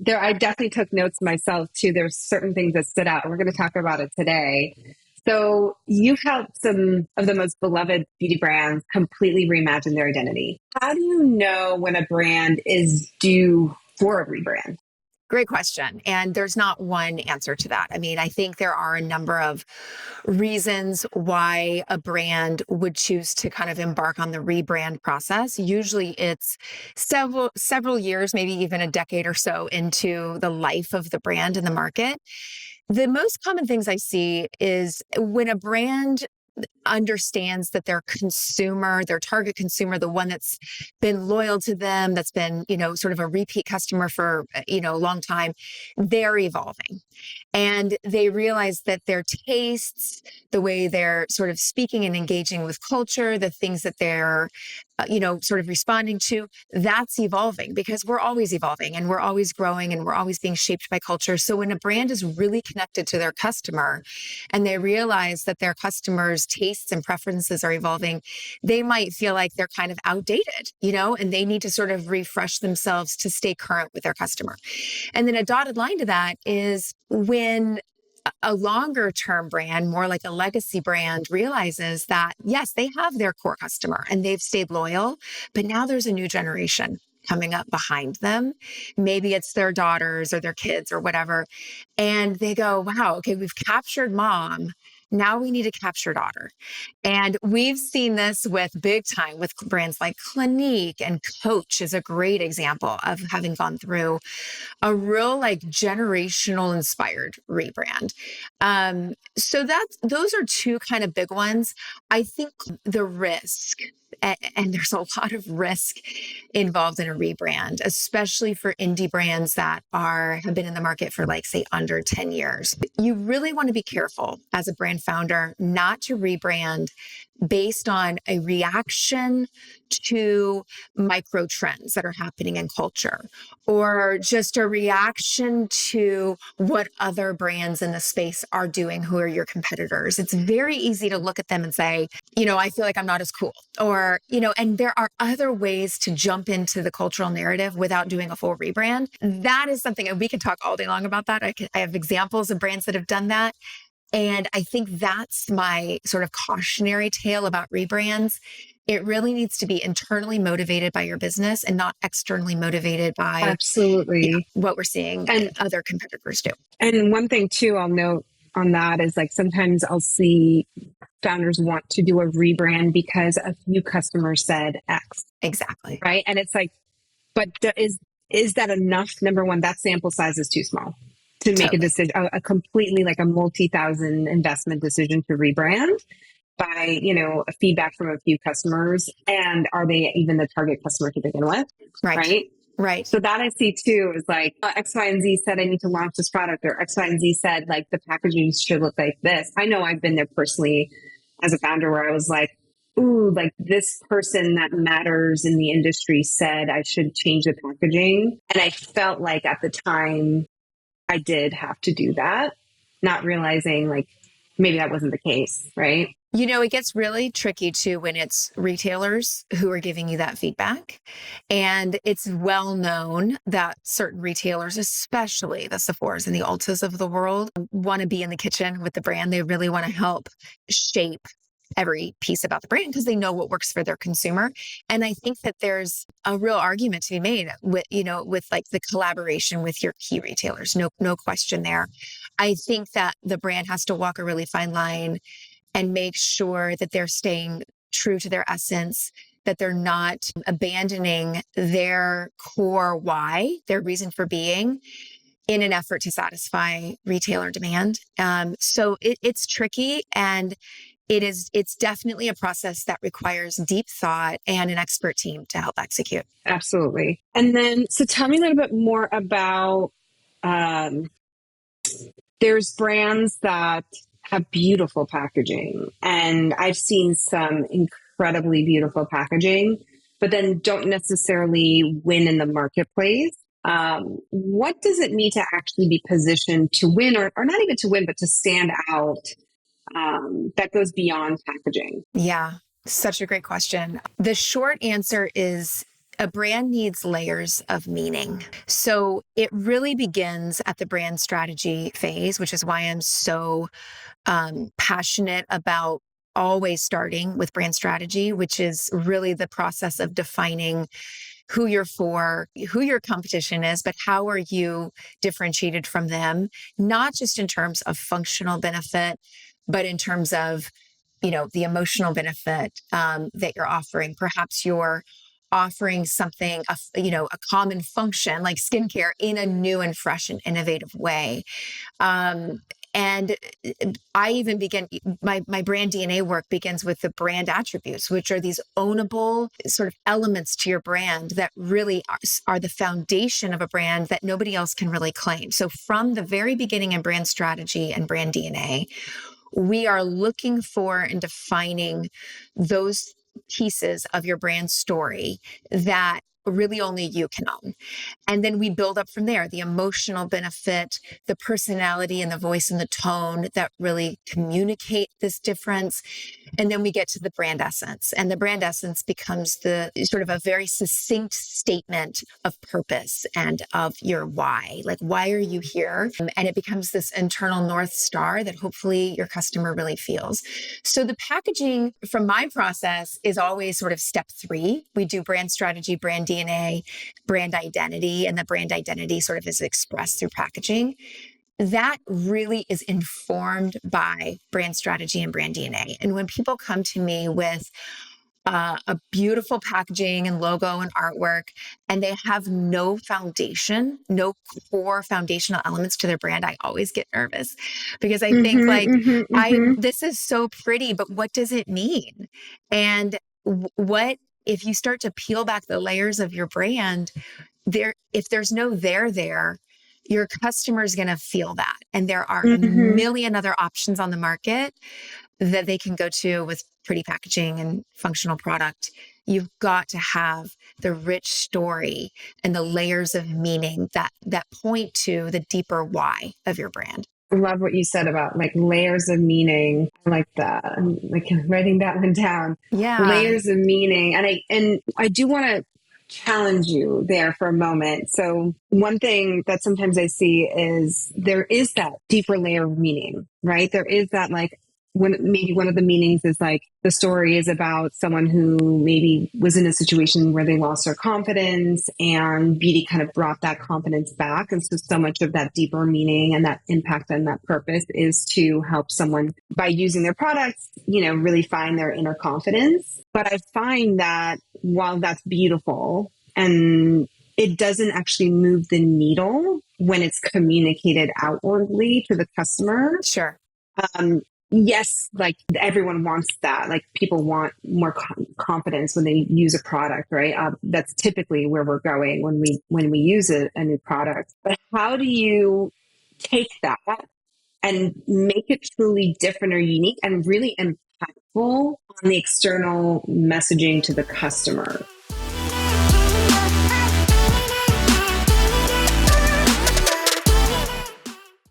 I definitely took notes myself too. There's certain things that stood out. We're going to talk about it today. So you've helped some of the most beloved beauty brands completely reimagine their identity. How do you know when a brand is due for a rebrand? Great question. And there's not one answer to that. I mean, I think there are a number of reasons why a brand would choose to kind of embark on the rebrand process. Usually it's several years, maybe even a decade or so into the life of the brand in the market. The most common things I see is when a brand understands that their consumer, their target consumer, the one that's been loyal to them, that's been, sort of a repeat customer for, a long time, they're evolving. And they realize that their tastes, the way they're sort of speaking and engaging with culture, the things that they're, sort of responding to, that's evolving because we're always evolving and we're always growing and we're always being shaped by culture. So when a brand is really connected to their customer and they realize that their customers' tastes and preferences are evolving, they might feel like they're kind of outdated, and they need to sort of refresh themselves to stay current with their customer. And then a dotted line to that is when a longer term brand, more like a legacy brand, realizes that, yes, they have their core customer and they've stayed loyal, but now there's a new generation coming up behind them. Maybe it's their daughters or their kids or whatever. And they go, wow, okay, we've captured mom. Now we need to capture daughter. And we've seen this with big time with brands like Clinique, and Coach is a great example of having gone through a real like generational inspired rebrand. So those are two kind of big ones. I think the risk, and there's a lot of risk involved in a rebrand, especially for indie brands that have been in the market for like, say, under 10 years. You really want to be careful as a brand founder not to rebrand based on a reaction to micro trends that are happening in culture, or just a reaction to what other brands in the space are doing who are your competitors. It's very easy to look at them and say, I feel like I'm not as cool, or, and there are other ways to jump into the cultural narrative without doing a full rebrand. That is something, and we can talk all day long about that. I have examples of brands that have done that. And I think that's my sort of cautionary tale about rebrands. It really needs to be internally motivated by your business and not externally motivated by Absolutely. what we're seeing And other competitors do. And one thing too, I'll note on that is like sometimes I'll see founders want to do a rebrand because a few customers said X. Exactly. Right. And it's like, but is that enough? Number one, that sample size is too small to make a decision, a completely like a multi-thousand investment decision to rebrand by, a feedback from a few customers. And are they even the target customer to begin with? Right. Right. So that I see too is like X, Y, and Z said I need to launch this product, or X, Y, and Z said like the packaging should look like this. I know I've been there personally as a founder where I was like, ooh, like this person that matters in the industry said I should change the packaging. And I felt like at the time I did have to do that, not realizing like maybe that wasn't the case, right? It gets really tricky too when it's retailers who are giving you that feedback. And it's well known that certain retailers, especially the Sephoras and the Ultas of the world, want to be in the kitchen with the brand. They really want to help shape every piece about the brand because they know what works for their consumer. And I think that there's a real argument to be made with like the collaboration with your key retailers. No question there. I think that the brand has to walk a really fine line and make sure that they're staying true to their essence, that they're not abandoning their core why, their reason for being, in an effort to satisfy retailer demand. So it's tricky, and it's definitely a process that requires deep thought and an expert team to help execute. Absolutely. And then, so tell me a little bit more about, there's brands that have beautiful packaging, and I've seen some incredibly beautiful packaging, but then don't necessarily win in the marketplace. What does it need to actually be positioned to win, or not even to win, but to stand out, that goes beyond packaging? Yeah, such a great question. The short answer is A brand needs layers of meaning. So it really begins at the brand strategy phase, which is why I'm so passionate about always starting with brand strategy, which is really the process of defining who you're for, who your competition is, but how are you differentiated from them, not just in terms of functional benefit, but in terms of, the emotional benefit that you're offering. Perhaps you're offering something, a common function like skincare in a new and fresh and innovative way. Um, and I even begin my brand DNA work begins with the brand attributes, which are these ownable sort of elements to your brand that really are the foundation of a brand that nobody else can really claim. So from the very beginning in brand strategy and brand DNA, we are looking for and defining those pieces of your brand story that really only you can own. And then we build up from there, the emotional benefit, the personality and the voice and the tone that really communicate this difference. And then we get to the brand essence. And the brand essence becomes the sort of a very succinct statement of purpose and of your why. Like, why are you here? And it becomes this internal North Star that hopefully your customer really feels. So the packaging from my process is always sort of step 3. We do brand strategy, brand DNA, brand identity, and the brand identity sort of is expressed through packaging. That really is informed by brand strategy and brand DNA. And when people come to me with a beautiful packaging and logo and artwork, and they have no foundation, no core foundational elements to their brand, I always get nervous because I think like, this is so pretty, but what does it mean? And what if you start to peel back the layers of your brand, if there's no there, your customer is going to feel that. And there are a million other options on the market that they can go to with pretty packaging and functional product. You've got to have the rich story and the layers of meaning that point to the deeper why of your brand. I love what you said about like layers of meaning. I like that. I'm like writing that one down. Yeah. Layers of meaning. And I do want to challenge you there for a moment. So one thing that sometimes I see is there is that deeper layer of meaning, right? There is that like when maybe one of the meanings is like the story is about someone who maybe was in a situation where they lost their confidence and beauty kind of brought that confidence back. And so much of that deeper meaning and that impact and that purpose is to help someone by using their products, really find their inner confidence. But I find that while that's beautiful and it doesn't actually move the needle when it's communicated outwardly to the customer. Sure. Yes, like everyone wants that. Like people want more confidence when they use a product, right? That's typically where we're going when we use a new product. But how do you take that and make it truly different or unique and really impactful on the external messaging to the customer?